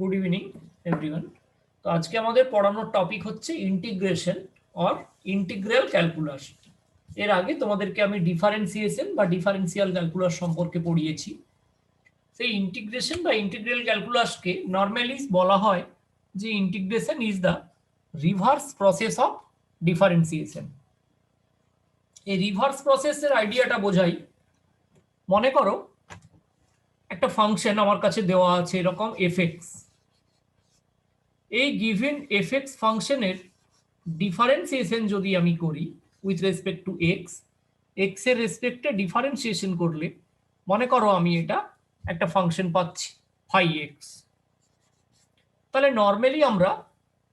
Good evening everyone. তো আজকে আমাদের পড়ানোর টপিক হচ্ছে ইন্টিগ্রেশন অর ইন্টিগ্রাল ক্যালকুলাস। এর আগে তোমাদেরকে আমি ডিফারেন্সিয়েশন বা ডিফারেন্সিয়াল ক্যালকুলাস সম্পর্কে পড়িয়েছি। সেই ইন্টিগ্রেশন বা ইন্টিগ্রাল ক্যালকুলাসকে নর্মালি বলা হয় যে integration is the reverse process of differentiation. এই রিভার্স প্রসেসের আইডিয়াটা বোঝাই। মনে করো একটা ফাংশন আমার কাছে দেওয়া আছে এরকম এফএক্স। এই গিভেন এফএক্স ফাংশনের ডিফারেন্সিয়েশন যদি আমি করি with respect two x, x এর রেসপেক্টে ডিফারেন্সিয়েশন করলে মনে করো আমি এটা একটা ফাংশন পাচ্ছি ফাই এক্স। তাহলে নর্মালি আমরা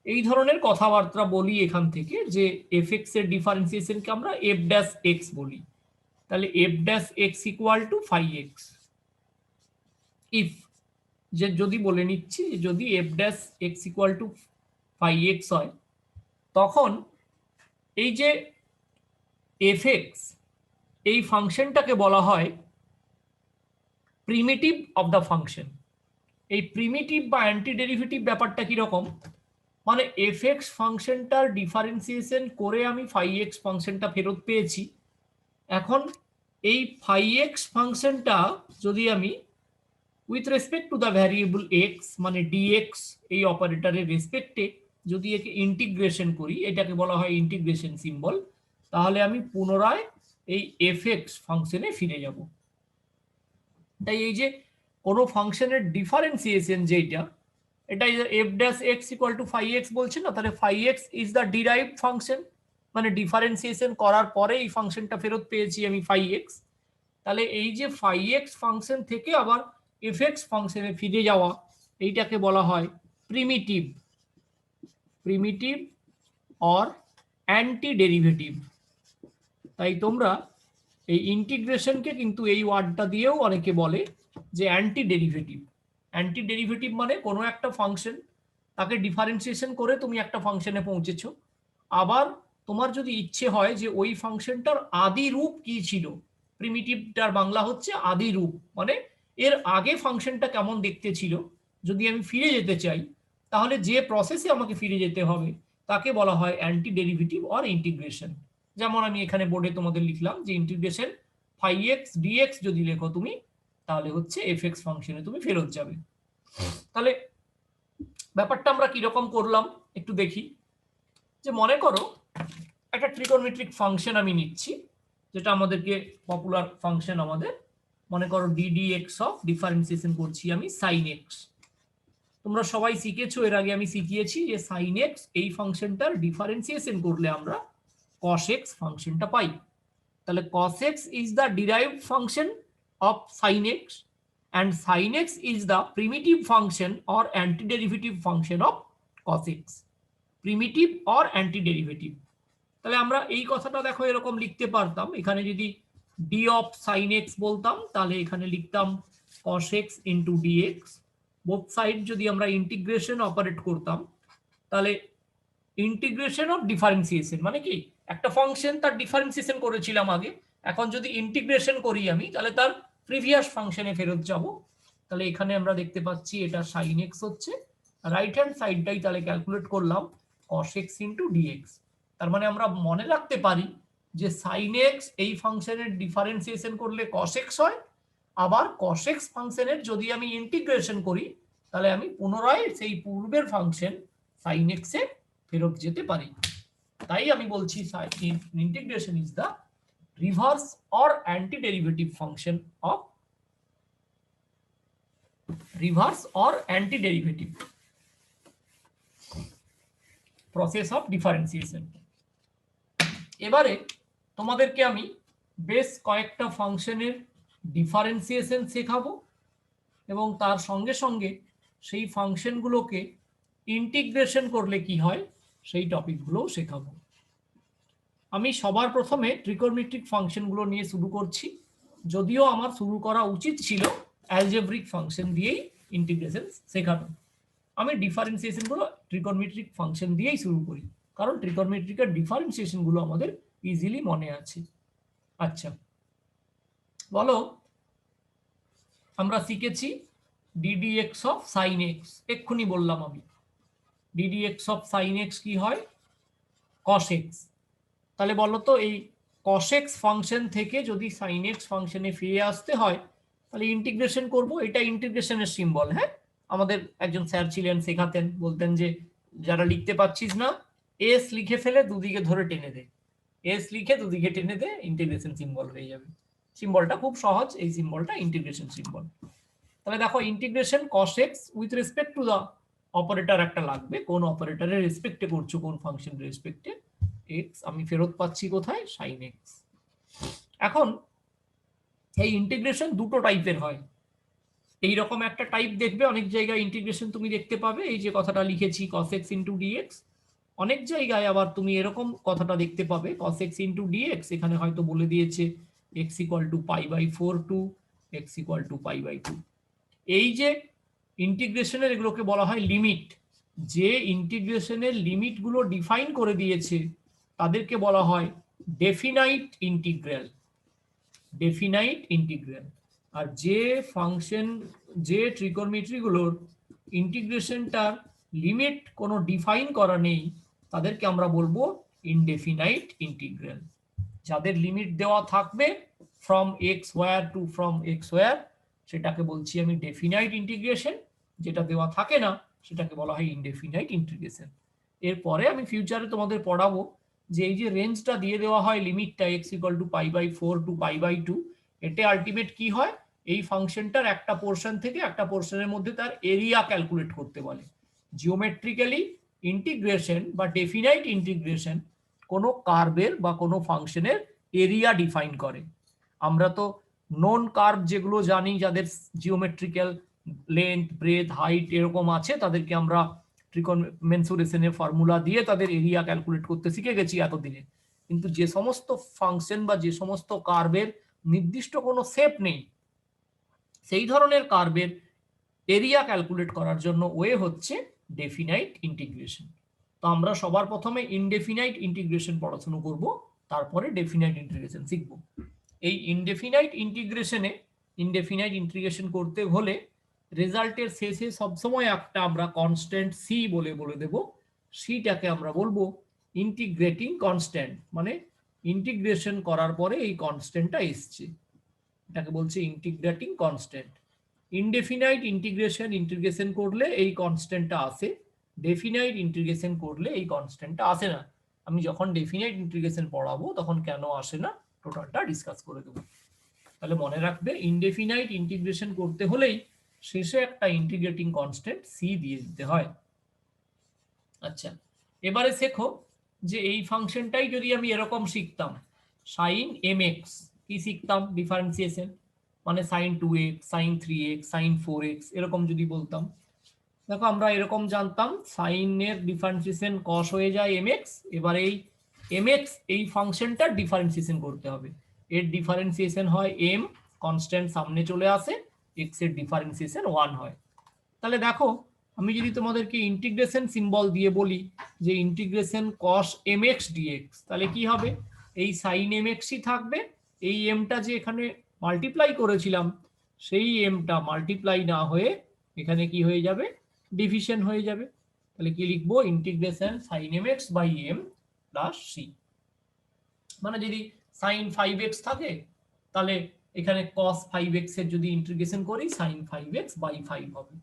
এই ধরনের কথাবার্তা বলি এখান থেকে যে এফএক্স এর ডিফারেন্সিয়েশনকে আমরা এফ ড্যাশ এক্স বলি। তাহলে f dash x equal to phi x. If যে যদি বলে নিচ্ছি যদি f dash x equal to phi x হয়, তখন এই যে এফ এক্স এই ফাংশনটাকে বলা হয় প্রিমিটিভ অফ দ্য ফাংশন। এই প্রিমিটিভ বা অ্যান্টি ডেরিভেটিভ ব্যাপারটা কিরকম, মানে এফ এক্স ফাংশনটার ডিফারেন্সিয়েশন করে আমি ফাই এক্স ফাংশনটা ফেরত পেয়েছি। এখন এই ফাই এক্স ফাংশনটা যদি আমি with respect to the variable x মানে ডিএক্স এই অপারেটরের রেসপেক্টে যদি একে ইন্টিগ্রেশন করি, এটাকে বলা হয় ইন্টিগ্রেশন সিম্বল, তাহলে আমি পুনরায় এই এফ এক্স ফাংশনে ফিরে যাব। তাই এই যে কোনো ফাংশনের ডিফারেন্সিয়েশন যেটা, এটা f dash x equal to phi x বলছে না, তাহলে phi x is the derived function, মানে ডিফারেন্সিয়েশন করার পরে এই ফাংশনটা ফেরত পেয়েছি আমি ফাই এক্স। তাহলে এই যে ফাই এক্স ফাংশন থেকে আবার এফ এক্স ফাংশনে ফিরে যাওয়া, এইটাকে বলা হয় primitive primitive or anti derivative. তাই তোমরা এই ইন্টিগ্রেশনকে কিন্তু এই ওয়ার্ডটা দিয়েও অনেকে বলে যে অ্যান্টি ডেরিভেটিভ। অ্যান্টি ডেরিভেটিভ মানে কোনো একটা ফাংশন তাকে ডিফারেন্সিয়েশন করে তুমি একটা ফাংশনে পৌঁছেছো, আবার তোমার যদি ইচ্ছে হয় যে ওই ফাংশনটার আদি রূপ কি ছিল, প্রিমিটিভটার বাংলা হচ্ছে আদি রূপ, মানে এর আগে ফাংশনটা কেমন দেখতে ছিল, যদি আমি ফিরে যেতে চাই তাহলে যে প্রসেসে আমাকে ফিরে যেতে হবে তাকে বলা হয় অ্যান্টি ডেরিভেটিভ অর ইন্টিগ্রেশন। যেমন আমি এখানে বোর্ডে তোমাদের লিখলাম যে ইন্টিগ্রেশন ফাই এক্স ডিএক্স যদি লেখো তুমি, তাহলে হচ্ছে এফ এক্স ফাংশনে তুমি ফেরত যাবে। তাহলে ব্যাপারটা আমরা কিরকম করলাম একটু দেখি। যে মনে করো একটা ট্রিগোনোমেট্রিক ফাংশন আমি নিচ্ছি, যেটা আমাদেরকে পপুলার ফাংশন আমাদের, মনে করো ডিডি এক্স অফ ডিফারেন্সিয়েশন করছি আমি সাইন এক্স। তোমরা সবাই শিখেছো, এর আগে আমি শিখিয়েছি যে সাইন এক্স এই ফাংশনটার ডিফারেন্সিয়েশন করলে আমরা cos x ফাংশনটা পাই। তাহলে cos x is the derived function of sin x and sin x is the primitive function or antiderivative function of cos x, primitive or antiderivative। তাহলে আমরা এই কথাটা দেখো এরকম লিখতে পারতাম, এখানে যদি d of sin x বলতাম তাহলে এখানে লিখতাম cos x into dx। Both side যদি আমরা ইন্টিগ্রেশন অপারেট করতাম তাহলে ইন্টিগ্রেশন অফ ডিফারেন্সিয়েশন মানে কি, একটা ফাংশন তার ডিফারেন্সিয়েশন করেছিলাম আগে, এখন যদি ইন্টিগ্রেশন করি আমি তাহলে তার প্রিভিয়াস ফাংশনে ফেরত যাব। তাহলে এখানে আমরা দেখতে পাচ্ছি এটা sin x হচ্ছে, রাইট হ্যান্ড সাইডটাই তাহলে ক্যালকুলেট করলাম cos x ইন্টু ডিএক্স। তার মানে আমরা মনে রাখতে পারি যে sin x এই ফাংশনের ডিফারেন্সিয়েশন করলে cos x হয়, আবার cos x ফাংশনের যদি আমি ইন্টিগ্রেশন করি তাহলে আমি পুনরায় সেই পূর্বের ফাংশন sin x এ ফেরত যেতে পারি। তাই আমি বলছি integration is the reverse or anti derivative function of reverse or anti derivative process of differentiation. এবারে তোমাদেরকে আমি বেশ কয়েকটা ফাংশনের ডিফারেন্সিয়েশন শেখাবো এবং তার সঙ্গে সঙ্গে সেই ফাংশনগুলোকে ইন্টিগ্রেশন করলে কি হয় সেই টপিকগুলোও শেখাবো। আমি সবার প্রথমে ট্রিগোনোমেট্রিক ফাংশনগুলো নিয়ে শুরু করছি, যদিও আমার শুরু করা উচিত ছিল অ্যালজেব্রিক ফাংশন দিয়েই ইন্টিগ্রেশন শেখানো। আমি ডিফারেন্সিয়েশনগুলো ট্রিগোনোমেট্রিক ফাংশন দিয়েই শুরু করি, কারণ ট্রিগোনোমেট্রিকের ডিফারেন্সিয়েশনগুলো আমাদের ইজিলি মনে আছে। আচ্ছা বলো, আমরা শিখেছি ddx অফ সাইন এক্স, এক্ষুনি বললাম আমি ddx অফ সাইন এক্স কি হয়, cos x। তাহলে বলো তো এই cos x ফাংশন থেকে যদি sin x ফাংশনে ফিরে আসতে হয় তাহলে ইন্টিগ্রেশন করব, এটা ইন্টিগ্রেশনের সিম্বল। হ্যাঁ, আমাদের একজন স্যার ছিলেন, শেখাতেন, বলতেন যে যারা লিখতে পারছিস না এস লিখে ফেলে দুদিকে ধরে টেনে দে, এস লিখে দুদিকে টেনে দে, ইন্টিগ্রেশন সিম্বল হয়ে যাবে। সিম্বলটা খুব সহজ, এই সিম্বলটা ইন্টিগ্রেশন সিম্বল। তাহলে দেখো integration cos x with respect to the operator একটা লাগবে, কোন অপারেটরের রেসপেক্টে করছো, কোন ফাংশনের রেসপেক্টে, x আমি ফেরত পাচ্ছি কোথায়, sin x। এখন এই ইন্টিগ্রেশন দুটো টাইপের হয়, এই রকম একটা টাইপ দেখবে অনেক জায়গায় ইন্টিগ্রেশন তুমি দেখতে পাবে, এই যে কথাটা লিখেছি cos x ইন্টু dx। অনেক জায়গায় আবার তুমি এরকম কথাটা দেখতে পাবে cos x ইন্টু dx, এখানে হয়তো বলে দিয়েছে x equal to π/4 to x equal to π/2। এই যে ইন্টিগ্রেশনের এগুলোকে বলা হয় লিমিট, যে ইন্টিগ্রেশনের লিমিটগুলো ডিফাইন করে দিয়েছে তাদেরকে বলা হয় ডেফিনাইট ইন্টিগ্রাল, ডেফিনাইট ইন্টিগ্রাল। আর যে ফাংশন, যে ট্রিগোনোমেট্রিগুলোর ইন্টিগ্রেশনটার লিমিট কোনো ডিফাইন করা নেই তাদেরকে আমরা বলবো ইনডেফিনাইট ইন্টিগ্রাল। যাদের লিমিট দেওয়া থাকবে ফ্রম এক্স ওয়ার টু ফ্রম এক্স ওয়ার সেটাকে বলছি আমি ডেফিনাইট ইন্টিগ্রেশন, যেটা দেওয়া থাকে না সেটাকে বলা হয় ইনডেফিনাইট ইন্টিগ্রেশন। এরপরে আমি ফিউচারে তোমাদের পড়াবো যে এই যে রেঞ্জটা দিয়ে দেওয়া হয় লিমিটটা x ইকুয়াল টু π/4 টু π/2, এটা আলটিমেট কি হয়, এই ফাংশনটার একটা পোর্শন থেকে একটা পোর্শনের মধ্যে তার এরিয়া ক্যালকুলেট করতে বলে। জিওমেট্রিক্যালি ইন্টিগ্রেশন বা ডেফিনাইট ইন্টিগ্রেশন কোনো কার্ভের বা কোনো ফাংশনের এরিয়া ডিফাইন করে। আমরা তো নন কার্ভ যেগুলো জানি, যাদের জিওমেট্রিক্যাল লেন্থ ব্রেথ হাইট এরকম আছে, তাদেরকে আমরা ট্রিগোনমেনসুরেশনের ফর্মুলা দিয়ে তাদের এরিয়া ক্যালকুলেট করতে শিখে গেছি এতদিনে। কিন্তু যে সমস্ত ফাংশন বা যে সমস্ত কার্ভের নির্দিষ্ট কোনো শেপ নেই, সেই ধরনের কার্ভের এরিয়া ক্যালকুলেট করার জন্য ওয়ে হচ্ছে ডেফিনাইট ইন্টিগ্রেশন। তো আমরা সবার প্রথমে ইনডেফিনাইট ইন্টিগ্রেশন পড়াশোনা করব, তারপরে ডেফিনাইট ইন্টিগ্রেশন শিখব। এই ইনডেফিনাইট ইন্টিগ্রেশন করতে হলে রেজাল্টের শেষে সবসময় একটা আমরা কনস্ট্যান্ট সি বলে দেব, সিটাকে আমরা বলবো ইন্টিগ্রেটিং কনস্ট্যান্ট, মানে ইন্টিগ্রেশন করার পরে এই কনস্ট্যান্টটা এসছে, এটাকে বলছে ইন্টিগ্রেটিং কনস্ট্যান্ট। ইনডেফিনাইট ইন্টিগ্রেশন করলে এই কনস্ট্যান্টটা আসে, ডেফিনাইট ইন্টিগ্রেশন করলে এই কনস্ট্যান্টটা আসে না। আমি যখন ডেফিনাইট ইন্টিগ্রেশন পড়াবো তখন কেন আসে না টোটালটা ডিসকাস করে দেবো। তাহলে মনে রাখবে ইনডেফিনাইট ইন্টিগ্রেশন করতে হলেই শেষে একটা ইন্টিগ্রেটিং কনস্ট্যান্ট সি দিয়ে দিতে হয়। আচ্ছা, এবারে শেখো যে এই ফাংশনটাই যদি আমি এরকম শিখতাম sin mx, কি শিখতাম, ডিফারেন্সিয়েশন, মানে sin 2x sin 3x sin 4x এরকম যদি বলতাম। দেখো আমরা এরকম জানতাম সাইন এর ডিফারেন্সিয়েশন cos হয়ে যায় mx, এবার এই mx এই ফাংশনটার ডিফারেন্সিয়েশন করতে হবে, এর ডিফারেন্সিয়েশন হয় m, কনস্ট্যান্ট সামনে চলে আসে, x এর ডিফারেন্সিয়েশন 1 হয়। তাহলে দেখো আমি যদি তোমাদেরকে ইন্টিগ্রেশন সিম্বল দিয়ে বলি যে ইন্টিগ্রেশন cos mx dx, তাহলে কি হবে, এই sin mxই থাকবে, এই mটা যে এখানে মাল্টিপ্লাই করেছিলাম সেই mটা মাল্টিপ্লাই না হয়ে এখানে কি হয়ে যাবে, ডিভিশন হয়ে যাবে। তাহলে কি লিখবো, integration sin mx by m plus c। মানে যদি sin 5x থাকে তাহলে এখানে cos 5x এর যদি ইন্টিগ্রেশন করি sin 5x বাই 5 হবে।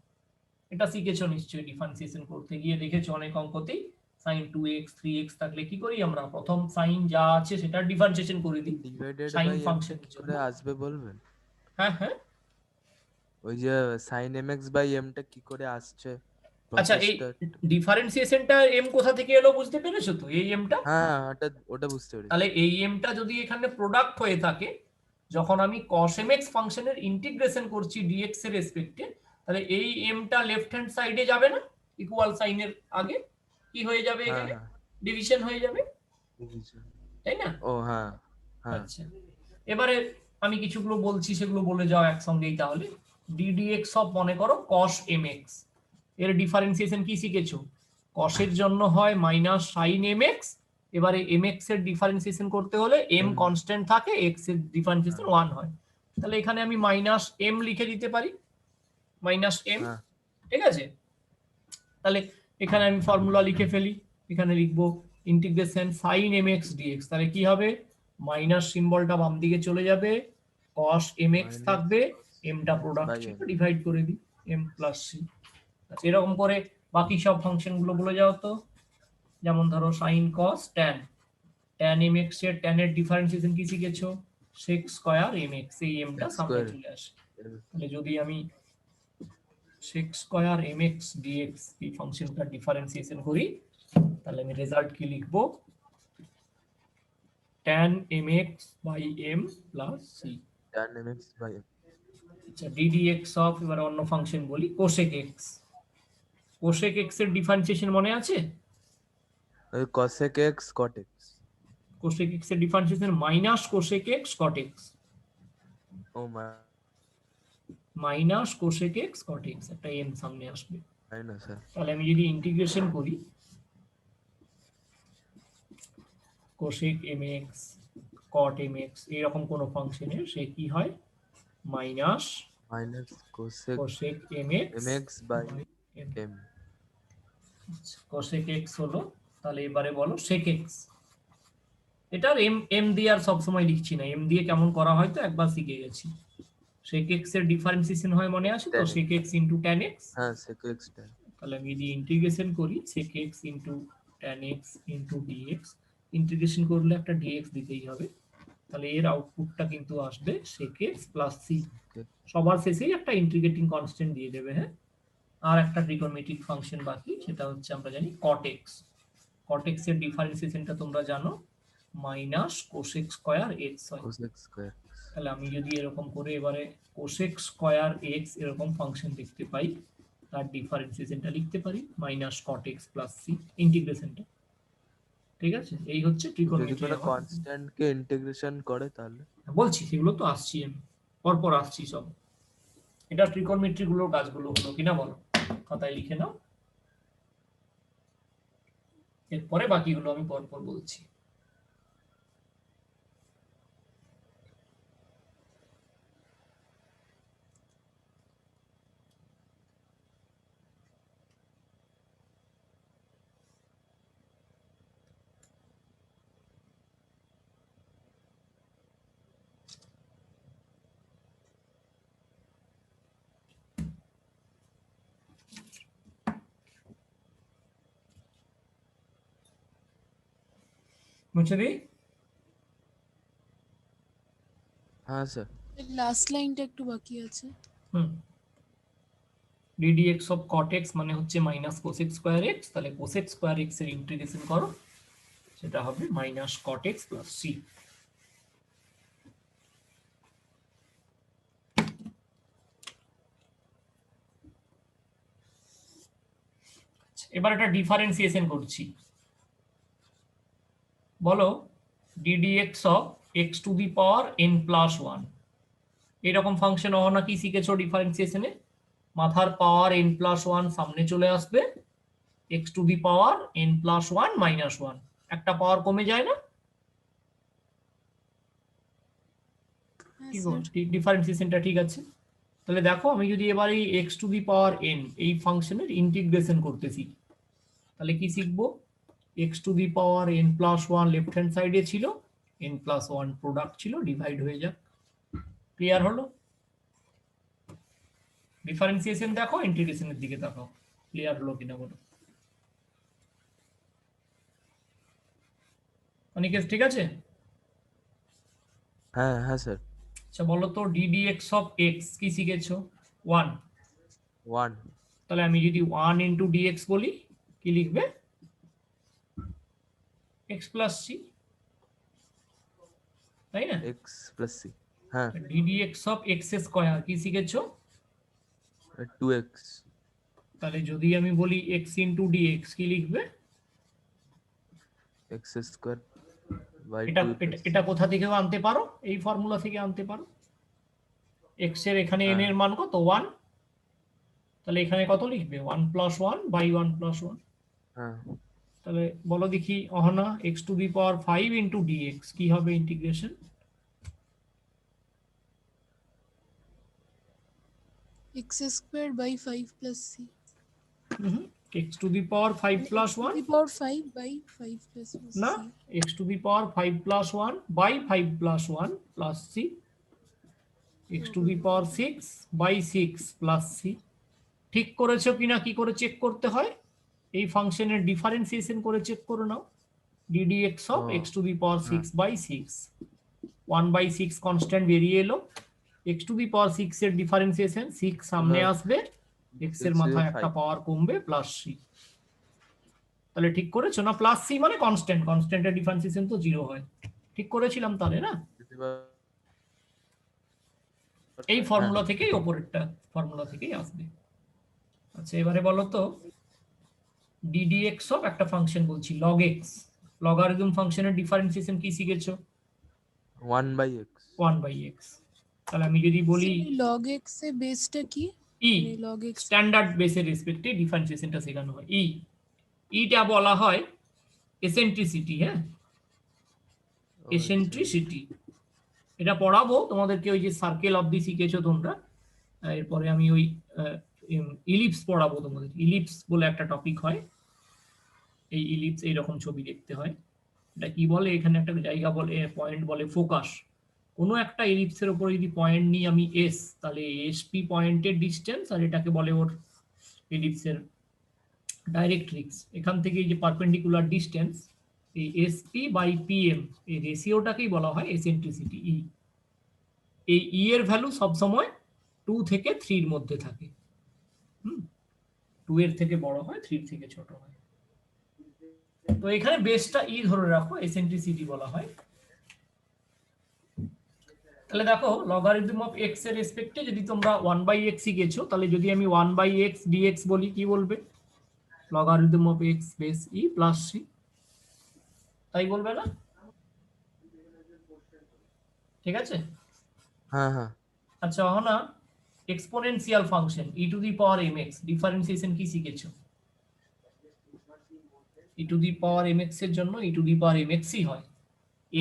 এটা শিখেছো নিশ্চয়ই, ডিফারেন্সিয়েশন করতে গিয়ে দেখেছো অনেক অঙ্কতেই sin 2x 3x থাকলে কি করি আমরা, প্রথম sin যা আছে সেটা ডিফারেন্সিয়েশন করে দিই sin ফাংশন করে আসবে বলবেন। হ্যাঁ হ্যাঁ, ওই যে sin mx বাই m টা কি করে আসছে আচ্ছা এই ডিফারেন্সিয়েশনটা m কোথা থেকে এলো বুঝতে পেরেছো তো, এই mটা, হ্যাঁ ওটা বুঝতে পেরেছি। তাহলে এই mটা যদি এখানে প্রোডাক্ট হয়ে থাকে, যখন আমি cos mx ফাংশনের ইন্টিগ্রেশন করছি dx এর রেসপেক্টে, তাহলে এই mটা লেফট হ্যান্ড সাইডে যাবে না, ইকুয়াল সাইনের আগে কি হয়ে যাবে, এখানে ডিভিশন হয়ে যাবে, তাই না? ও হ্যাঁ হ্যাঁ। আচ্ছা, এবারে আমি কিছুগুলো বলছি সেগুলো বলে যাও একসঙ্গেই। তাহলে ddx অফ মনে করো cos mx, এর ডিফারেন্সিয়েশন কি শিখেছো, cos এর জন্য হয় মাইনাস sin mx, এবারে mx এর ডিফারেন্সিয়েশন করতে হলে m কনস্ট্যান্ট থাকে, x এর ডিফারেন্সিয়েশন 1 হয়, তাহলে এখানে আমি মাইনাস m লিখে দিতে পারি। মাইনাস এম, হ্যাঁ ঠিক আছে। তাহলে এখানে আমি ফর্মুলা লিখে ফেলি, এখানে লিখবো integration sine m x dx, তাহলে কি হবে, মাইনাস সিম্বলটা বাম দিকে চলে যাবে, কস এম এক্স মাইনাস থাকবে, এমটা প্রোডাক্ট বাই ছিল এম। ডিভাইড করে দিই এম প্লাস সি। আচ্ছা এরকম করে বাকি সব ফাংশন গুলো বলে যাও তো, যেমন ধরো sine cos tan, tan m x এর ট্যান এর ডিফারেন্সিয়েশন কি শিখেছো, সেক স্কয়ার এম এক্স, এই এমটা এক্স সামনে স্কোয়ার চলে আসে। তাহলে যদি আমি sec square m x dx এই ফাংশনটা ডিফারেন্সিয়েশন করি, তাহলে আমি রেজাল্ট কি লিখবো, tan mx by m plus c। tan mx by m. আচ্ছা ddx অফ, এবার অন্য ফাংশন বলি cosec x, cosec x এর ডিফারেন্সিয়েশন মনে আছে, ওই cosec x cot x। cosec x এর differentiation minus cosec x cot x, ও minus cosec x cot x, একটা m সামনে আসবে। মাইনাস, হ্যাঁ। তাহলে আমি যদি ইন্টিগ্রেশন করি cosec mx cot mx এরকম কোন ফাংশনের, সে কি হয়, minus minus cosec cosec mx mx by by m। m। cosec x হলো, তাহলে এবারে বলো sec x, এটার এম এম দিয়ে আর সবসময় লিখছি না, এম দিয়ে কেমন করা হয় তো একবার শিখে গেছি। sec x এর ডিফারেন্সিয়েশন হয় মনে আছে তো, tan sec x into tan x। হ্যাঁ sec x tan। তাহলে আমি যদি ইন্টিগ্রেশন করি sec x into tan x into dx, integration করলে একটা dx দিতেই হবে, তাহলে এর আউটপুটটা কিন্তু আসবে sec x প্লাস c। সবার শেষেই একটা ইন্টিগ্রেটিং কনস্ট্যান্ট দিয়ে দেবে, হ্যাঁ। আর একটা ট্রিগোনোমেট্রিক ফাংশন বাকি, সেটা হচ্ছে আমরা জানি cot x, cot x এর ডিফারেন্সিয়েশনটা তোমরা জানো, মাইনাস কোসেক স্কয়ার এক্স হয়। cosec square. তাহলে আমি যদি এরকম করে এবারে কোসেক স্কয়ার এক্স এরকম ফাংশন দেখতে পাই, তার ডিফারেন্সিয়েশনটা লিখতে পারি minus cot X plus C ইন্টিগ্রেশনটা, ঠিক আছে। এই হচ্ছে যদি ট্রিগোনোমেট্রি। কোনো কনস্ট্যান্ট কে ইন্টিগ্রেশন করে তাহলে? বলছি সেগুলো তো আসছি আমি, পরপর আসছি সব। এটা ট্রিগোনোমেট্রি গুলোর কাজগুলো হলো কিনা বলো, খাতায় লিখে নাও, এরপরে বাকিগুলো আমি পরপর বলছি। মুছে দিই, হ্যাঁ স্যার। লাস্ট লাইনটা একটু বাকি আছে। হুম, ddx অফ cot x মানে হচ্ছে মাইনাস কোসেক স্কয়ার x, তাহলে কোসেক স্কয়ার x এর ইন্টিগ্রেশন করো, সেটা হবে minus cot x plus c। এবার একটা ডিফারেন্সিয়েশন করছি, বলো ddx of x to the power n plus one, এরকম ফাংশন অহনা কি শিখেছো ডিফারেন্সিয়েশনে, মাথার পাওয়ার n প্লাস ওয়ান সামনে চলে আসবে, x to the power n plus one minus one, একটা পাওয়ার কমে যায় না, হ্যাঁ কি স্যার। ডিফারেন্সিয়েশনটা ঠিক আছে। তাহলে দেখো আমি যদি এবার এই x to the power n এই ফাংশনের ইন্টিগ্রেশন করতেছি, তাহলে কি শিখবো, x to the power n plus one left hand সাইডে ছিল, n প্লাস ওয়ান প্রোডাক্ট ছিল, ডিভাইড হয়ে যাক, ক্লিয়ার হলো। ডিফারেন্সিয়েশন দেখো, ইন্টিগ্রেশনের দিকে তাকাও, ক্লিয়ার হলো কিনা বলো, অনিকেশ ঠিক আছে। হ্যাঁ হ্যাঁ স্যার। আচ্ছা বলো তো ddx অফ x কি শিখেছো, ওয়ান, 1 তাহলে আমি যদি ওয়ান ইন্টু dx বলি কি লিখবে, x প্লাস সি, তাই না। x plus c। হ্যাঁ ddx অফ x স্কয়ার কি শিখেছো, 2x। তাহলে যদি আমি বলি x ইন্টু dx কি লিখবে, x স্কয়ার বাই এটা 2 এটা এটা কোথা থেকেও আনতে পারো, এই ফর্মুলা থেকে আনতে পারো, x এর এখানে n এর মান কত 1, তাহলে এখানে কত লিখবে 1 প্লাস 1 বাই 1 প্লাস 1। হ্যাঁ তাহলে বলো দেখি Ahona x to the power 5 into dx কি হবে integration, x square by 5 plus c. x to the power 5 plus x to 1 the power 5 by 5 plus না, c. x to the power 5 plus 1 by 5 plus 1 plus c, x to the power 6 by 6 plus c। ঠিক করেছো কিনা কি করে check করতে হয়? এই ফাংশনের ডিফারেন্সিয়েশন করে চেক করে নাও। ddx of O x to the power হ্যাঁ 6 by 6, 1 by 6 কনস্ট্যান্ট বেরিয়ে এলো। x to the power 6 এর ডিফারেন্সিয়েশন 6 সামনে এবার আসবে, x এর x মাথায় একটা 5 পাওয়ার কমবে প্লাস c। তাহলে ঠিক করেছো না? প্লাস সি মানে কনস্ট্যান্ট, কনস্ট্যান্টের ডিফারেন্সিয়েশন তো 0 হয়। ঠিক করেছিলাম তাহলে না? এই হ্যাঁ ফর্মুলা হ্যাঁ থেকেই ওপরেরটা ফর্মুলা থেকেই আসবে। আচ্ছা এবারে বলো তো ddx অফ একটা ফাংশন বলছি log x, লগারিদম ফাংশনের ডিফারেন্সিয়েশন কি শিখেছো? 1/x 1/x। তাহলে আমি যদি বলি স্যার log x এর বেসটা কি? ই, মানে log x স্ট্যান্ডার্ড বেসের রেসপেক্টে ডিফারেন্সিয়েশনটা শেখানো হয়। ইটা বলা হয় এসেন্ট্রিসিটি। হ্যাঁ, ও এসেন্ট্রিসিটি এটা পড়াবো তোমাদেরকে, ওই যে সার্কেল অবধি শিখেছো তোমরা। এরপরে আমি ওই ইলিপস পড়াবো তোমাদের। ইলিপস বলে একটা টপিক হয়, এই ইলিপস এইরকম ছবি দেখতে হয়। এটা কি বলে, এখানে একটা জায়গা বলে পয়েন্ট বলে ফোকাস। কোনো একটা ইলিপসের উপরে যদি পয়েন্ট নিই আমি এস, তাহলে এসপি পয়েন্টের ডিস্টেন্স, আর এটাকে বলে ওর ইলিপসের ডাইরেক্ট্রিক্স। এখান থেকে এই যে পারপেন্ডিকুলার ডিস্টেন্স, এই এসপি বাই পিএম, এই রেশিওটাকেই বলা হয় এসেন্ট্রিসিটি ই। এই ই এর ভ্যালু সবসময় 2 থেকে 3 এর মধ্যে থাকে। 2 এর থেকে বড় হয়, 3 এর থেকে ছোট হয়। তো এখানে বেসটা ই ধরে রাখো, এসেন্ট্রিসিটি বলা হয়। তাহলে দেখো লগারিদম অফ এক্স এর রেসপেক্টে যদি তোমরা 1/x শিখেছো, তাহলে যদি আমি 1/x dx বলি কি বলবে? Logarithm of x base e plus c, তাই বলবে না? ঠিক আছে। হ্যাঁ হ্যাঁ আচ্ছা না, exponential function E to the power mx differentiation কি শিখেছো? ই টু দি পাওয়ার mx এর জন্য ই টু দি পাওয়ার mx ই হয়।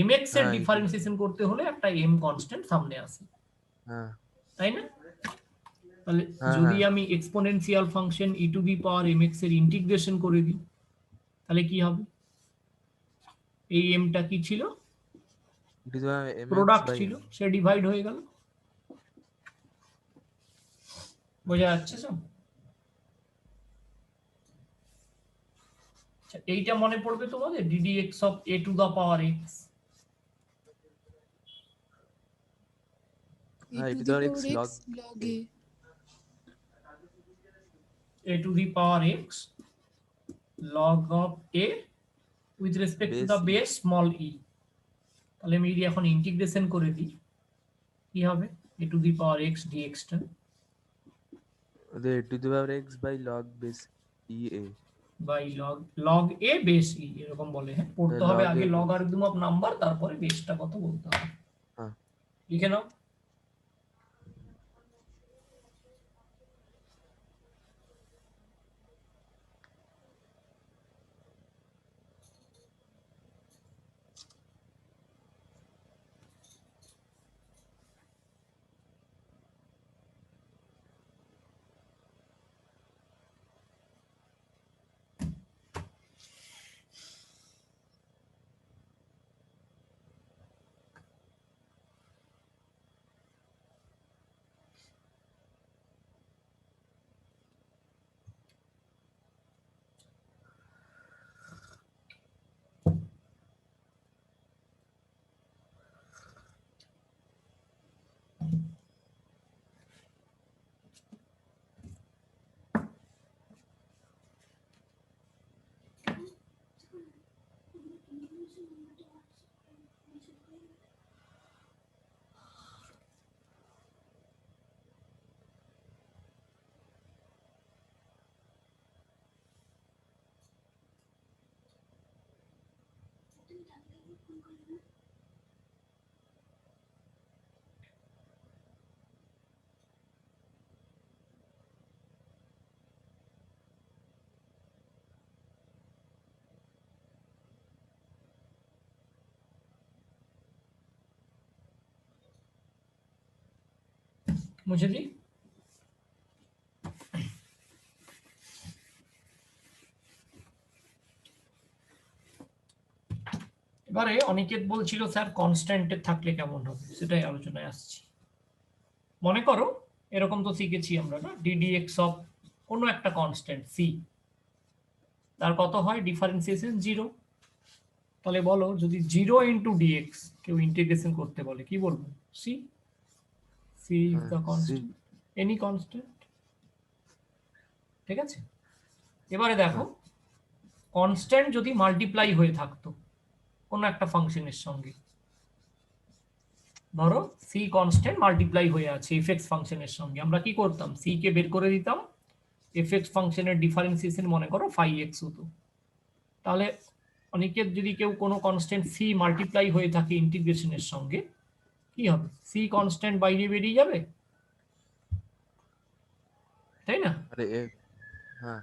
mx এর হ্যাঁ ডিফারেন্সিয়েশন করতে হলে একটা m কনস্ট্যান্ট সামনে আসে, হ্যাঁ তাই না? তাহলে হ্যাঁ যদি হ্যাঁ আমি exponential function E to the power mx এর ইন্টিগ্রেশন করে দিই, তাহলে কি হবে? এই mটা কি ছিল? it is a mx product by ছিল, m সে ডিভাইড হয়ে গেল। বোঝা যাচ্ছে সব? আচ্ছা, এইটা মনে পড়বে তোমাদের, ddx অফ a to the power x, a হ্যাঁ to it is the our x power x log log a a. a to the power x log of a with respect to the base e base small e। তাহলে আমি যদি এখন integration করে দিই কি হবে? a to the power x dx টা the a to the power x by log base e a by log a base E, এরকম বলে। হ্যাঁ, পড়তে হবে log আগে a base logarithm of number, তারপরে বেসটা কত বলতে হবে। হ্যাঁ লিখে নাও। মুছে দিই। এবারে অনিকেত বলছিল স্যার কনস্ট্যান্টে থাকলে কেমন হবে, সেটাই আলোচনায় আসছি। মনে করো এরকম তো শিখেছি আমরা না, ddx অফ কোনো একটা কনস্ট্যান্ট সি, তার কত হয় ডিফারেন্সিয়েশন 0। তাহলে বলো যদি 0 ইন্টু ডিএক্স কেউ ইন্টিগ্রেশন করতে বলে কি বলবো? C, c is the constant, any constant. ঠিক আছে, এবারে দেখো কনস্ট্যান্ট যদি মাল্টিপ্লাই হয়ে থাকতো কোনো একটা ফাংশনের সঙ্গে, ধরো সি কনস্ট্যান্ট মাল্টিপ্লাই হয়ে আছে এফএক্স ফাংশনের সঙ্গে, আমরা কি করতাম? সি কে বের করে দিতাম, এফএক্স ফাংশনের ডিফারেন্সিয়েশন মনে করো 5x হতো। তাহলে অনেকের যদি কেউ কোনো কনস্ট্যান্ট সি মাল্টিপ্লাই হয়ে থাকে ইন্টিগ্রেশনের সঙ্গে, কি হবে? সি কনস্ট্যান্ট বাইরে বেরিয়ে যাবে, তাই না? আরে হ্যাঁ,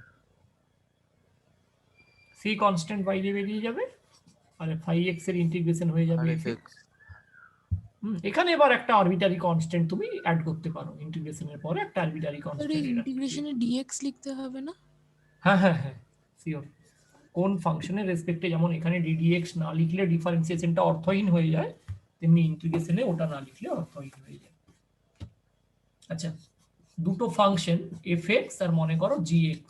সি কনস্ট্যান্ট বাইরে বেরিয়ে যাবে আর 5x এর ইন্টিগ্রেশন হয়ে যাবে আর এফএক্স। fx এখানে এবার একটা আরবিটারি কনস্ট্যান্ট তুমি অ্যাড করতে পারো, ইন্টিগ্রেশনের পরে একটা আরবিটারি আরে কনস্ট্যান্ট। ইন্টিগ্রেশনে ডিএক্স লিখতে হবে না? হ্যাঁ হ্যাঁ হ্যাঁ, শিওর। কোন ফাংশনের রেসপেক্টে যেমন এখানে ddx না লিখলে ডিফারেন্সিয়েশনটা অর্থহীন হয়ে যায়, তেমনি ইন্টিগ্রেশনে ওটা না লিখলে অর্থহীন হয়ে যায়। আচ্ছা, দুটো ফাংশন fx আর মনে করো gx,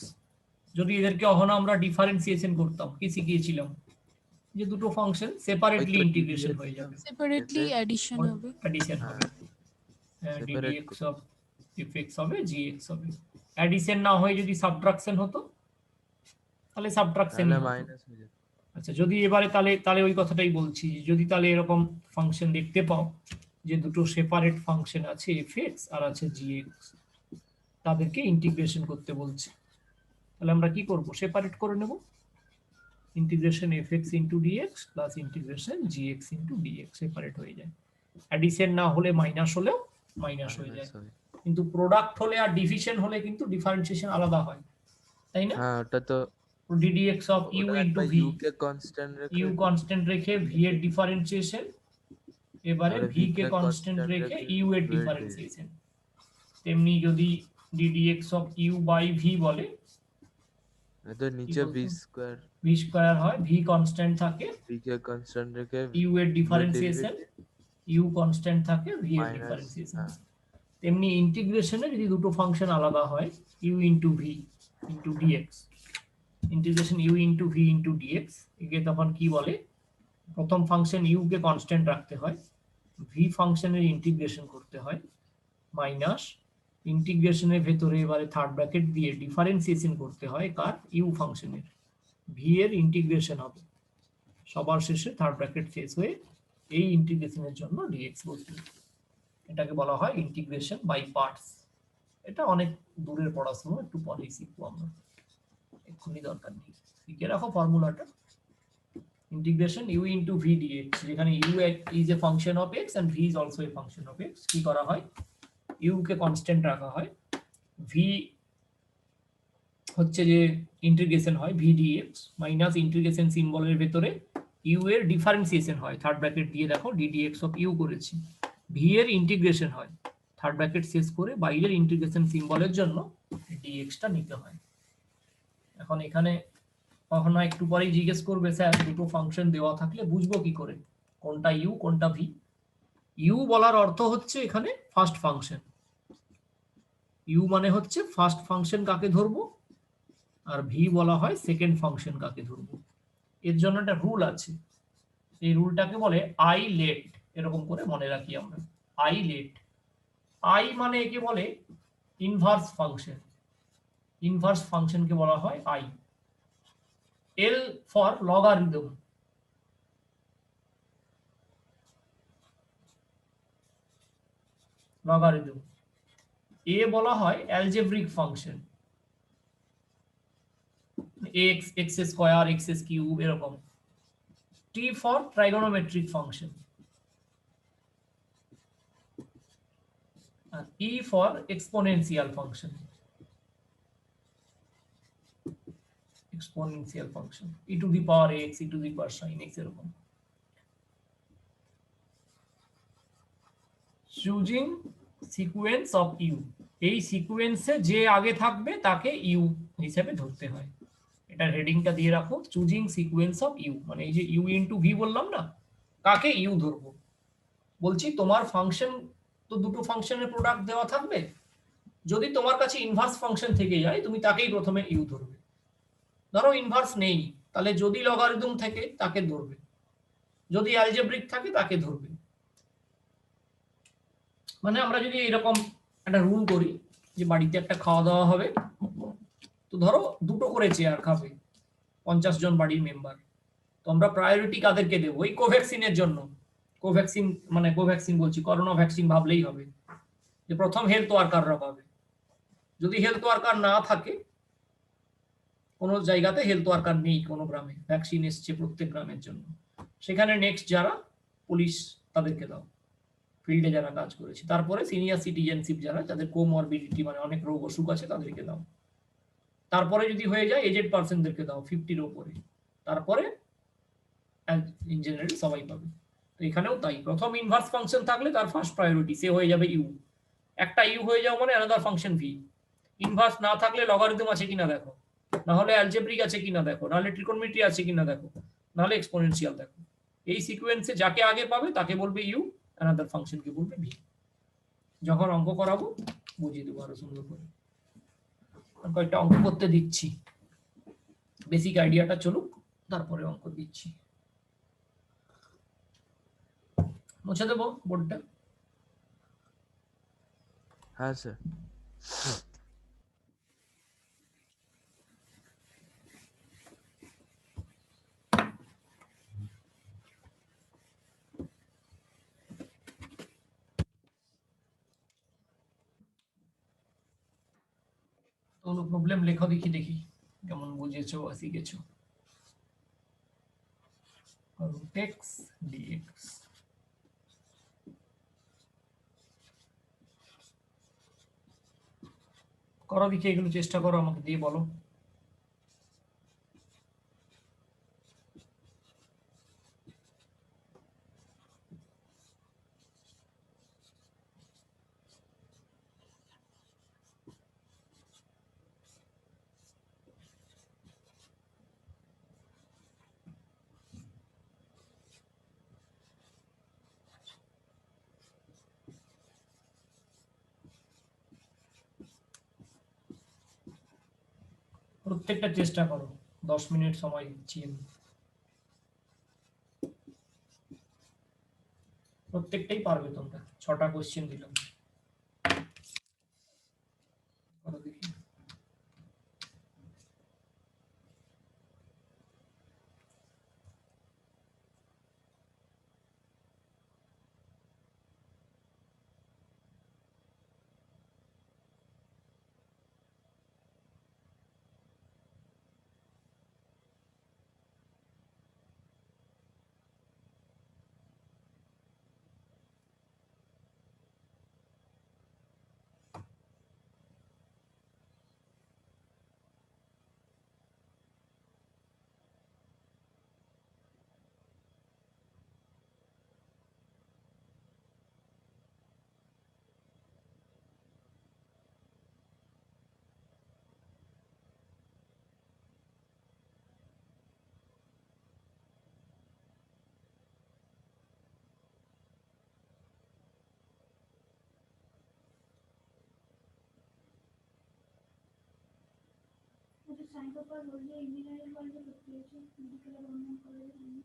যদি এদেরকে অহনা আমরা ডিফারেন্সিয়েশন করতাম, কি শিখিয়েছিলাম? যে দুটো ফাংশন সেপারেটলি হয়তো ইন্টিগ্রেশন DDX হয়ে যাবে, সেপারেটলি অ্যাডিশন হবে। অ্যাডিশন হবে, Separate ddx অফ fx হবে gx হবে। অ্যাডিশন না হয়ে যদি সাবট্রাকশন হতো তাহলে সাবট্রাকশন তাহলে হতো। মাইনাস হয়ে যেত। আচ্ছা, যদি এবারে তাহলে তাহলে ওই কথাটাই বলছি, যদি তাহলে এরকম ফাংশন দেখতে পাও যে দুটো সেপারেট ফাংশন আছে fx আর আছে gx, তাদেরকে ইন্টিগ্রেশন করতে বলছে, তাহলে আমরা কি করব? সেপারেট করে নেব, integration fx into dx plus integration gx into dx, separate হয়ে যায়। অ্যাডিশন না হলে মাইনাস হলেও মাইনাস হয়ে যায়, Minus হবে। কিন্তু প্রোডাক্ট হলে আর ডিভিশন হলে কিন্তু ডিফারেন্সিয়েশন আলাদা হয়, তাই না? হ্যাঁ, ওটা তো ddx অফ u ওটা ইন্টু একটা ভি, u কে কনস্ট্যান্ট রেখে ইউ কনস্ট্যান্ট রেখে ভি এর ডিফারেন্সিয়েশন, এবারে আরে ভি v কে কে কনস্ট্যান্ট constant রেখে রেখে ইউ এর u এর ডিফারেন্সিয়েশন। তেমনি যদি ddx of u by v বলে, তো নিচে v বলতো? স্কয়ার ভি স্কয়ার হয়, ভি কনস্ট্যান্ট থাকে, v কে কনস্ট্যান্ট রেখে ইউ এর ডিফারেন্সিয়েশন, ইউ কনস্ট্যান্ট থাকে, ভি এর মাইনাস ডিফারেন্সিয়েশন। হ্যাঁ তেমনি ইন্টিগ্রেশনে যদি দুটো ফাংশন আলাদা হয়, u into v into dx, integration you into v into dx, একে তখন কি বলে? প্রথম ফাংশন ইউ কে কনস্ট্যান্ট রাখতে হয়, ভি ফাংশনের ইন্টিগ্রেশন করতে হয়, মাইনাস ইন্টিগ্রেশনের ভেতরে এবারে থার্ড ব্র্যাকেট দিয়ে ডিফারেন্সিয়েশন করতে হয় কার? ইউ ফাংশনের, ভি এর ইন্টিগ্রেশন হবে, সবার শেষে থার্ড ব্র্যাকেট শেষ হয়ে এই ইন্টিগ্রেশনের জন্য ডিএক্স বসবে। এটাকে বলা হয় ইন্টিগ্রেশন বাই পার্টস। এটা অনেক দূরের পড়াশোনা, একটু পরেই শিখবো আমরা, এক্ষুনি দরকার নেই, শিখে রাখো ফর্মুলাটা। Integration you into V D X, যেখানে U is a function of X and V is also a function of X, কি করা হয়? ইউ কে কনস্ট্যান্ট রাখা হয়, ভি হচ্ছে যে ইন্টিগ্রেশন হয় ভি ডিএক্স, মাইনাস ইন্টিগ্রেশন সিম্বলের ভেতরে ইউ এর ডিফারেন্সিয়েশন হয়, থার্ড ব্র্যাকেট দিয়ে দেখো ddx অফ ইউ করেছি, ভি এর ইন্টিগ্রেশন হয়, থার্ড ব্র্যাকেট শেষ করে বাইরের ইন্টিগ্রেশন সিম্বলের জন্য ডিএক্সটা নিতে হয়। এখন এখানে কখনো একটু পরেই জিজ্ঞেস করবে, স্যার দুটো ফাংশন দেওয়া থাকলে বুঝবো কি করে কোনটা ইউ কোনটা ভি? ইউ বলার অর্থ হচ্ছে এখানে ফার্স্ট ফাংশন, ইউ মানে হচ্ছে ফার্স্ট ফাংশন কাকে ধরবো, আর ভি বলা হয় সেকেন্ড ফাংশন কাকে ধরবো। এর জন্য একটা রুল আছে, এই রুলটাকে বলে আই লেট, এরকম করে মনে রাখি আমরা, আই লেট। আই মানে একে বলে ইনভার্স ফাংশন, ইনভার্স ফাংশনকে বলা হয় I. L for logarithm, logarithm. A বলা হয় algebraic function, X, X square, X cube, এরকম। টি ফর ট্রাইগোনোমেট্রিক ফাংশন, আর E for exponential function, exponential function, E to the power X, E to the power sine X, এরকম। Choosing sequence of U, এই সিকোয়েন্সে যে আগে থাকবে তাকে you হিসেবে ধরতে হয়, এটার হেডিংটা দিয়ে রাখো চুজিং সিকোয়েন্স অফ ইউ, মানে এই যে ইউ ইনটু ভি বললাম না, কাকে ইউ ধরবো? বলছি তোমার ফাংশন তো দুটো ফাংশনের প্রোডাক্ট দেওয়া থাকবে, যদি তোমার কাছে ইনভার্স ফাংশন থেকে যায় তুমি তাকেই প্রথমে ইউ ধরবে। ধরো ইনভার্স নেই, তাহলে যদি লগারিদম থাকে তাকে ধরবে, যদি অ্যালজেব্রিক থাকে তাকে ধরবে। মানে আমরা যদি এরকম একটা রুল করি যে বাড়িতে একটা খাওয়া দাওয়া হবে, তো ধরো দুটো করে চেয়ার খাবে, 50 জন বাড়ির মেম্বার, তো আমরা প্রায়োরিটি কাদেরকে দেবো? ওই কোভ্যাক্সিনের জন্য, কোভ্যাক্সিন মানে কোভ্যাক্সিন বলছি, করোনা ভ্যাকসিন ভাবলেই হবে যে প্রথম হেলথ ওয়ার্কাররা পাবে। যদি হেলথ ওয়ার্কার না থাকে, কোনো জায়গাতে হেলথ ওয়ার্কার নেই, কোনো গ্রামে ভ্যাকসিন এসছে প্রত্যেক গ্রামের জন্য, সেখানে নেক্সট যারা পুলিশ তাদেরকে দাও, ফিল্ডে যারা কাজ করেছে, তারপরে সিনিয়র সিটিজেনশিপ যারা, যাদের কোমরবিডিটি মানে অনেক রোগ অসুখ আছে তাদেরকে দাও, তারপরে যদি হয়ে যায় এজেড পার্সনদেরকে দাও 50-র ওপরে, তারপরে ইন জেনারেল সবাই পাবে। তো এখানেও তাই, প্রথম ইনভার্স ফাংশন থাকলে তার ফার্স্ট প্রায়োরিটি সে হয়ে যাবে ইউ, একটা ইউ হয়ে যাও মানে অ্যানাদার ফাংশন ভি। ইনভার্স না থাকলে লগারিদম আছে কিনা দেখো, না হলে অ্যালজেব্রিক আছে কিনা দেখো, নাহলে ট্রিকোনমিট্রি আছে কিনা দেখো, নাহলে এক্সপোনেনশিয়াল দেখো। এই সিকোয়েন্সে যাকে আগে পাবে তাকে বলবে ইউ, অ্যানাদার ফাংশনকে বলবে ভি। যখন অঙ্ক করাবো বুঝিয়ে দেবো আরো সুন্দর করে, কয়েকটা অঙ্ক করতে দিচ্ছি, বেসিক আইডিয়াটা চলুক, তারপরে অঙ্ক দিচ্ছি। মুছে দেবো বোর্ডটা। হ্যাঁ স্যার। কোনো প্রবলেম লেখো দেখি, দেখি কেমন বুঝেছো বা শিখেছো। root x dx, করো দেখি, এগুলো চেষ্টা করো, আমাকে দিয়ে বলো। প্রত্যেকটা চেষ্টা করো, 10 মিনিট সময় দিচ্ছি আমি। প্রত্যেকটাই পারবে তোমরা, 6টা কোশ্চেন দিলাম, করো দেখি। সাইন পেপার হলে ইঞ্জিনিয়ারিং কলেজে ভর্তি হয়েছে, মেডিকেল গভর্নমেন্ট কলেজে আমি।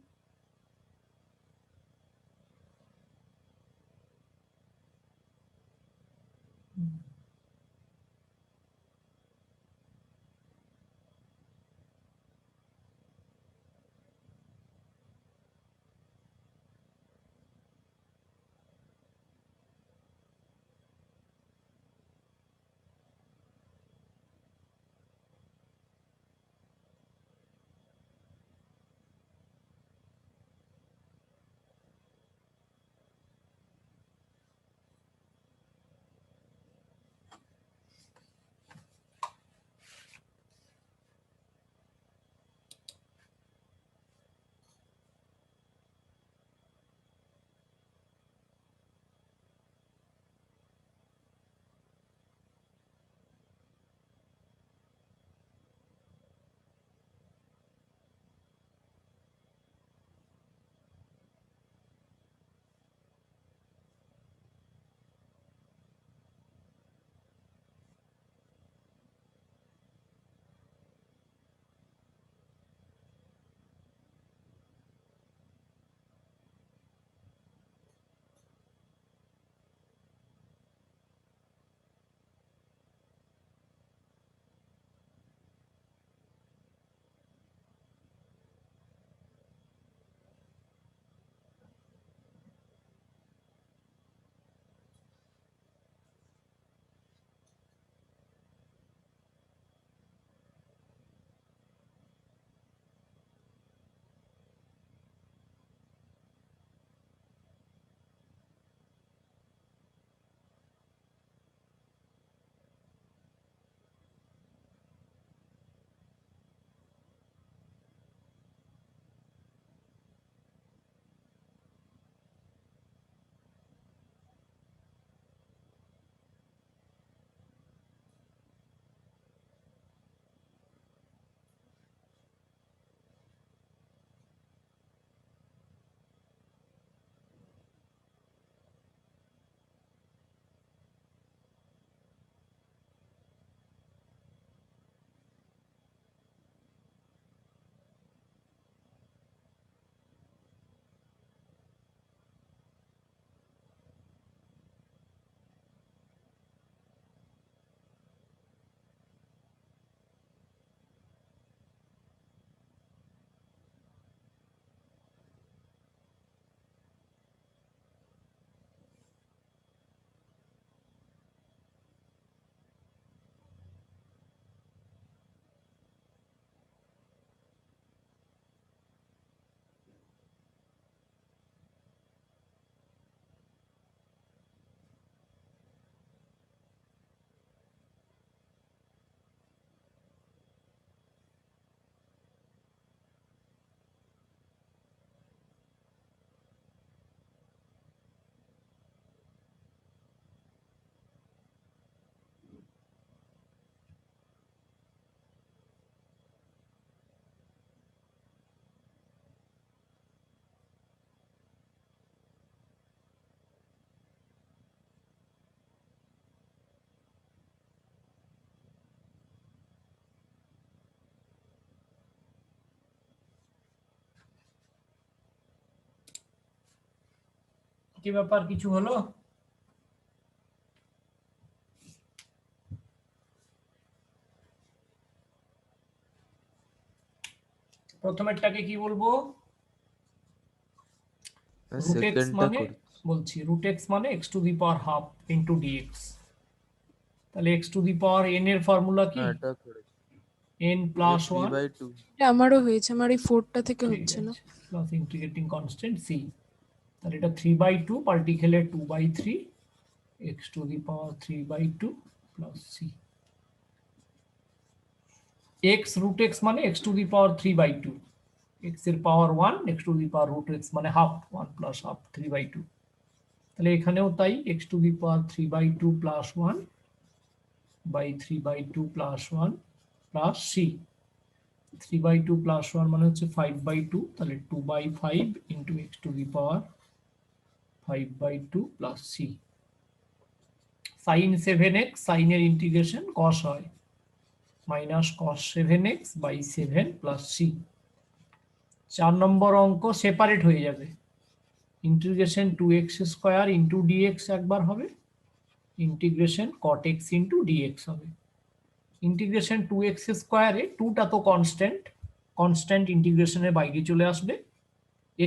কি ব্যাপার, কিছু হলো? প্রথমেরটাকে কি বলবো? root x সেকেন্ডটা মানে করি। বলছি root x মানে x to the power half into dx। তাহলে x to the power n এর ফর্মুলা কি? হ্যাঁ এটা করে n plus 1 3/2 এটা আমারও হয়েছে, আমার এই 4টা থেকে হচ্ছে না। Plus integrating constant c। তাহলে এটা 3/2 পার্টিকেলের 2/3 x to the power 3/2 plus c। x root x মানে x to the power 3/2, x এর পাওয়ার 1, x to the power root x মানে হাফ, 1 plus half 3/2। তাহলে এখানেও তাই, x to the power 3/2 plus 1 by 3/2 plus 1 plus c। 3/2 plus 1 মানে হচ্ছে 5/2, তাহলে 2/5 into x to the power 5/2 plus c। sin 7x, sin এর integration cos হয়, minus cos 7x by 7 plus c। 4 নম্বর অঙ্ক separate হয়ে যাবে, integration 2x square into dx একবার হবে, integration cot x into dx হবে। ইন্টিগ্রেশন 2x স্কয়ারে 2টা তো কনস্ট্যান্ট, কনস্ট্যান্ট ইন্টিগ্রেশনের বাইরে চলে আসবে।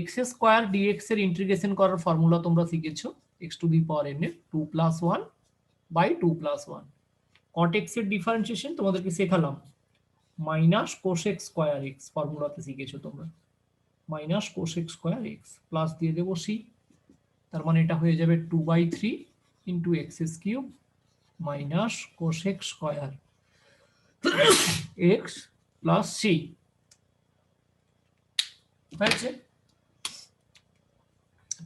x স্কয়ার dx এর ইন্টিগ্রেশন করার ফর্মুলা তোমরা শিখেছো, x to the power n এর 2 plus 1 by 2 plus 1। cot x এর ডিফারেন্সিয়েশন তোমাদেরকে শেখালাম, minus cos x square x ফর্মুলাতে শিখেছো তোমরা, minus cos x square x plus দিয়ে দেবো c। তার মানে এটা হয়ে যাবে 2/3 into x cube minus cos x square x plus c হয়েছে।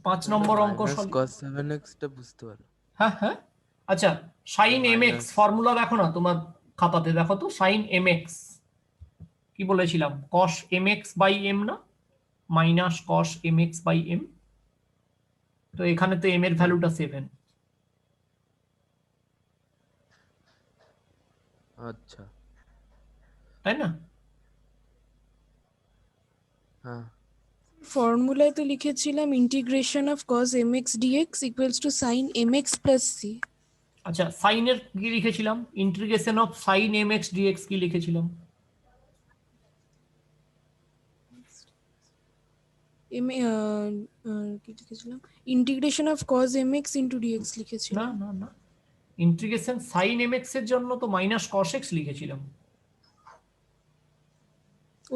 5 নম্বর অঙ্ক মাইনাস cos 7x টা বুঝতে পারো। হ্যাঁ হ্যাঁ, আচ্ছা sin mx ফর্মুলা দেখো না তোমার খাতাতে, দেখো তো sin mx কি বলেছিলাম, cos mx বাই m না, minus cos mx by m। তো এখানে তো m এর ভ্যালুটা 7, আচ্ছা তাই না? হ্যাঁ ফর্মুলায় তো লিখেছিলাম integration of cos mx dx equals to sin mx plus c। আচ্ছা sin এর কি লিখেছিলাম, integration of sin mx dx কি লিখেছিলাম? কি লিখেছিলাম, integration of cos mx into dx না লিখেছিলাম। না না, ইন্টিগ্রেশন sin mx এর জন্য তো মাইনাস cos x লিখেছিলাম।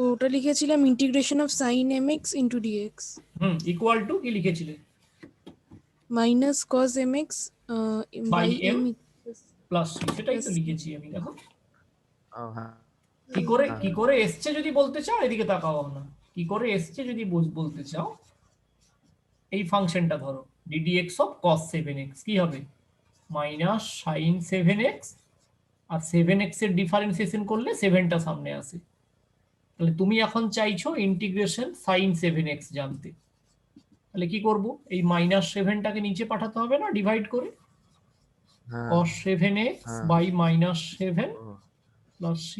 ওটা লিখেছিলাম integration of sin mx into dx equal to কি লিখেছিলে? Minus cos mx by by m m plus c, সেটাই তো লিখেছি আমি। দেখো ও হ্যাঁ কি করে এসছে যদি বলতে চাও, এদিকে তাকাও না, কি করে এসছে যদি বলতে চাও, এই ফাংশনটা ধরো ddx অফ cos 7x কি হবে, মাইনাস sin 7x, আর 7x এর ডিফারেন্সিয়েশন করলে 7টা সামনে আসে। তাহলে তুমি এখন চাইছো ইন্টিগ্রেশন sin 7x জানতে, তাহলে কি করব, এই মাইনাস 7টাকে নিচে পাঠাতে হবে না ডিভাইড করে, হ্যাঁ cos 7x হ্যাঁ। বাই মাইনাস 7 ও, প্লাস c,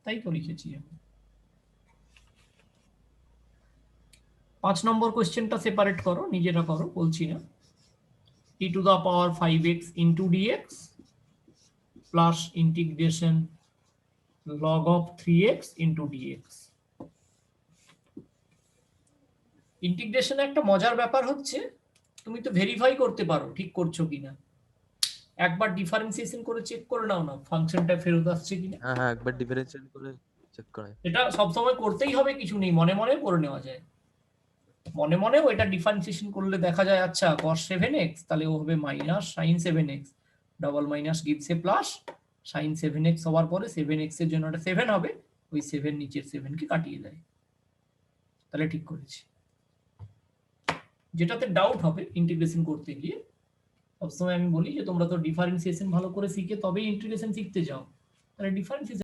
তাই তো লিখেছি আমি। 5 নম্বর কোশ্চেনটা সেপারেট করো, নিজেরা করো, বলছি না। e to the power 5x into dx plus integration log of 3x into dx। ইন্টিগ্রেশনে একটা মজার ব্যাপার হচ্ছে, তুমি তো ভেরিফাই করতে পারো ঠিক করছো কিনা, একবার ডিফারেন্সিয়েশন করে চেক করে নাও না ফাংশনটা ফেরত আসছে কিনা। হ্যাঁ হ্যাঁ একবার ডিফারেন্সিয়েট করে চেক করে। এটা সবসময় করতেই হবে কিছু নেই, মনে মনে করে নেওয়া যায়, মনে মনেও এটা ডিফারেন্সিয়েশন করলে দেখা যায় আচ্ছা cos 7x তাহলে ও হবে minus sin 7x, double minus gives a plus, sin 7x হওয়ার পরে 7x এর জন্য এটা 7 হবে, ওই 7 নিচের 7 কে কাটিয়ে দেয়, তাহলে ঠিক করেছি। যেটাতে ডাউট হবে ইন্টিগ্রেশন করতে গিয়ে, সবসময় আমি বলি যে তোমরা তো ডিফারেন্সিয়েশন ভালো করে শিখে তবেই ইন্টিগ্রেশন শিখতে যাও, তাহলে ডিফারেন্সিয়েশন